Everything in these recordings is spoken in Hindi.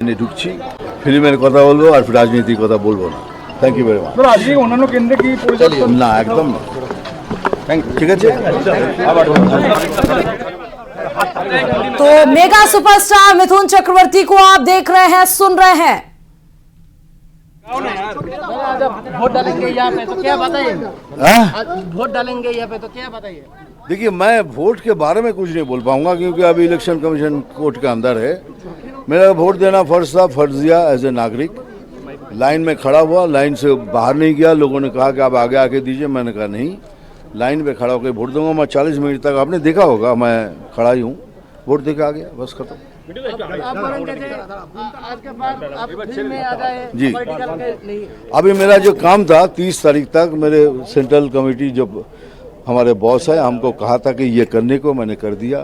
ঢুকছি ফিল্মের কথা বলবো আর রাজনীতির কথা বলবো না। Thank you very much. আজকে অন্যান্য কেন্দ্রে কি পরিবর্তন? না, একদম না। ঠিক আছে। तो मेगा सुपरस्टार मिथुन चक्रवर्ती को आप देख रहे हैं, सुन रहे हैं। वोट डालेंगे यहाँ पे तो क्या बताइए? वोट डालेंगे यहाँ पे तो क्या बताइए? देखिए, मैं वोट के बारे में कुछ नहीं बोल पाऊंगा क्योंकि अभी इलेक्शन कमीशन कोर्ट के अंदर है। मेरा वोट देना फर्ज था, फर्ज दिया एज ए नागरिक। लाइन में खड़ा हुआ, लाइन से बाहर नहीं गया। लोगों ने कहा कि आप आगे आके दीजिए, मैंने कहा नहीं, लाइन पे खड़ा होकर वोट दूंगा। मैं 40 मिनट तक, आपने देखा होगा, मैं खड़ा ही हूँ, वोट देके आ गया, बस खत्म। आज के बाद आप फिल्म में आ जाए जी। पॉलिटिकल के नहीं। अभी मेरा जो काम था 30 तारीख तक, मेरे सेंट्रल कमेटी जब हमारे बॉस है, हमको कहा था कि ये करने को, मैंने कर दिया।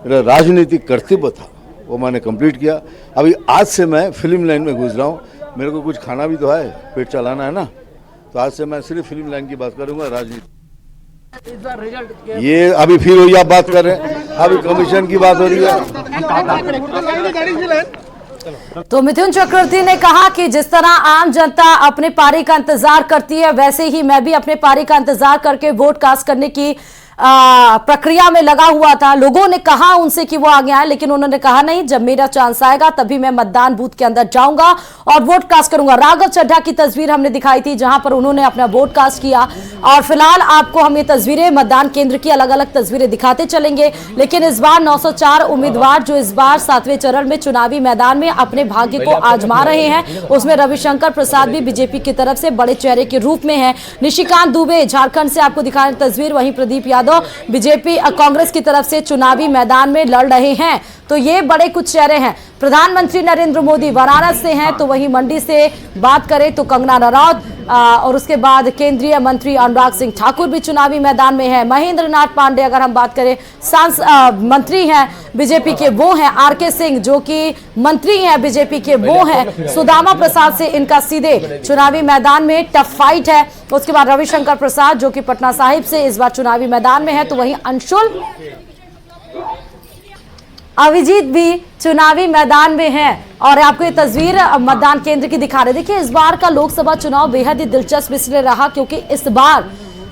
मेरा राजनीतिक कर्तव्य था, वो मैंने कंप्लीट किया। अभी आज से मैं फिल्म लाइन में घुस रहा हूँ। मेरे को कुछ खाना भी तो है, पेट चलाना है ना, तो आज से मैं सिर्फ फिल्म लाइन की बात करूँगा, राजनीति। ये अभी फिर वही आप बात कर रहे हैं, अभी कमीशन की बात हो रही है। तो मिथुन चक्रवर्ती ने कहा कि जिस तरह आम जनता अपने पारी का इंतजार करती है, वैसे ही मैं भी अपने पारी का इंतजार करके वोट कास्ट करने की प्रक्रिया में लगा हुआ था। लोगों ने कहा उनसे कि वो आगे आए, लेकिन उन्होंने कहा नहीं, जब मेरा चांस आएगा तभी मैं मतदान बूथ के अंदर जाऊंगा और वोट कास्ट करूंगा। राघव चड्ढा की तस्वीर हमने दिखाई थी जहां पर उन्होंने अपना वोट कास्ट किया, और फिलहाल आपको हम ये तस्वीरें मतदान केंद्र की अलग अलग तस्वीरें दिखाते चलेंगे। लेकिन इस बार 904 उम्मीदवार जो इस बार 7वें चरण में चुनावी मैदान में अपने भाग्य को आजमा रहे हैं, उसमें रविशंकर प्रसाद भी बीजेपी की तरफ से बड़े चेहरे के रूप में है। निशिकांत दुबे झारखंड से आपको दिखा रहे तस्वीर, वहीं प्रदीप यादव बीजेपी कांग्रेस की तरफ से चुनावी मैदान में लड़ रहे हैं। तो ये बड़े कुछ चेहरे हैं। प्रधानमंत्री नरेंद्र मोदी वाराणसी से हैं, तो वहीं मंडी से बात करें तो कंगना रनौत, और उसके बाद केंद्रीय मंत्री अनुराग सिंह ठाकुर भी चुनावी मैदान में है। महेंद्र नाथ पांडे, अगर हम बात करें मंत्री हैं बीजेपी के, वो हैं। आरके सिंह जो कि मंत्री हैं बीजेपी के, वो हैं। सुदामा प्रसाद से इनका सीधे चुनावी मैदान में टफ फाइट है। उसके बाद रविशंकर प्रसाद जो कि पटना साहिब से इस बार चुनावी मैदान में है, तो वहीं अंशुल अभिजीत भी चुनावी मैदान में हैं। और आपको ये तस्वीर मतदान केंद्र की दिखा रहे। देखिए, इस बार का लोकसभा चुनाव बेहद ही दिलचस्प इसलिए रहा क्योंकि इस बार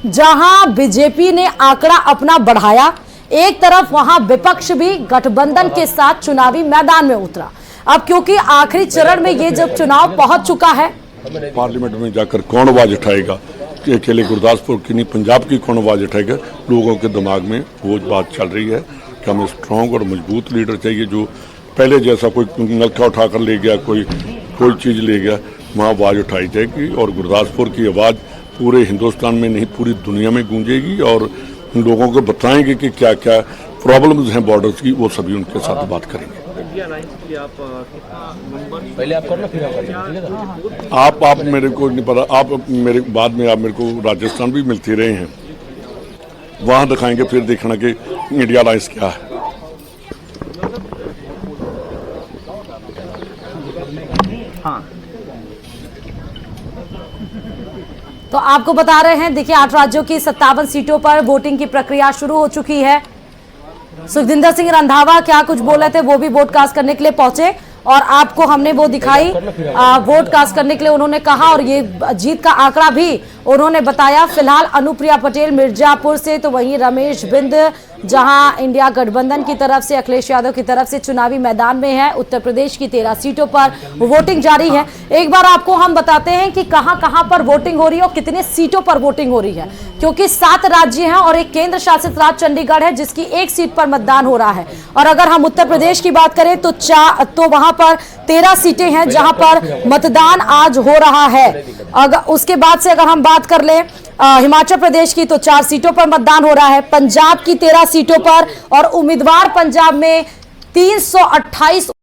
जहां बीजेपी ने आंकड़ा अपना बढ़ाया, एक तरफ वहां विपक्ष भी गठबंधन के साथ चुनावी मैदान में उतरा। अब क्योंकि आखिरी चरण में ये जब चुनाव पहुंच चुका है, पार्लियामेंट में जाकर कौन आवाज उठाएगा, कि अकेले गुरदासपुर की नहीं पंजाब की कौन आवाज उठाएगा, लोगों के दिमाग में वो बात चल रही है कि हमें स्ट्रॉन्ग और मजबूत लीडर चाहिए, जो पहले जैसा कोई नलका उठाकर ले गया, कोई चीज़ ले गया, वहाँ आवाज़ उठाई जाएगी और गुरदासपुर की आवाज़ पूरे हिंदुस्तान में नहीं पूरी दुनिया में गूंजेगी। और लोगों को बताएंगे कि क्या क्या प्रॉब्लम्स हैं बॉर्डर्स की, वो सभी उनके साथ बात करेंगे। आप मेरे को नहीं पता, आप मेरे बाद में आप मेरे को राजस्थान भी मिलते रहे हैं, वहाँ दिखाएंगे, फिर देखना कि इंडिया अलायंस क्या है। हाँ। तो आपको बता रहे हैं, देखिए 8 राज्यों की 57 सीटों पर वोटिंग की प्रक्रिया शुरू हो चुकी है। सुखविंदर सिंह रंधावा क्या कुछ बोल रहे थे, वो भी वोट कास्ट करने के लिए पहुंचे और आपको हमने वो दिखाई वोट कास्ट करने के लिए उन्होंने कहा, और ये जीत का आंकड़ा भी उन्होंने बताया। फिलहाल अनुप्रिया पटेल मिर्जापुर से, तो वहीं रमेश बिंद जहां इंडिया गठबंधन की तरफ से अखिलेश यादव की तरफ से चुनावी मैदान में है। उत्तर प्रदेश की 13 सीटों पर वोटिंग जारी है। एक बार आपको हम बताते हैं कि कहां कहां पर वोटिंग हो रही है और कितने सीटों पर वोटिंग हो रही है, क्योंकि 7 राज्य हैं और एक केंद्र शासित राज्य चंडीगढ़ है जिसकी 1 सीट पर मतदान हो रहा है। और अगर हम उत्तर प्रदेश की बात करें तो वहां पर 13 सीटें हैं जहां पर मतदान आज हो रहा है। अगर उसके बाद से अगर हम बात कर लें हिमाचल प्रदेश की, तो 4 सीटों पर मतदान हो रहा है। पंजाब की 13 सीटों पर, और उम्मीदवार पंजाब में 328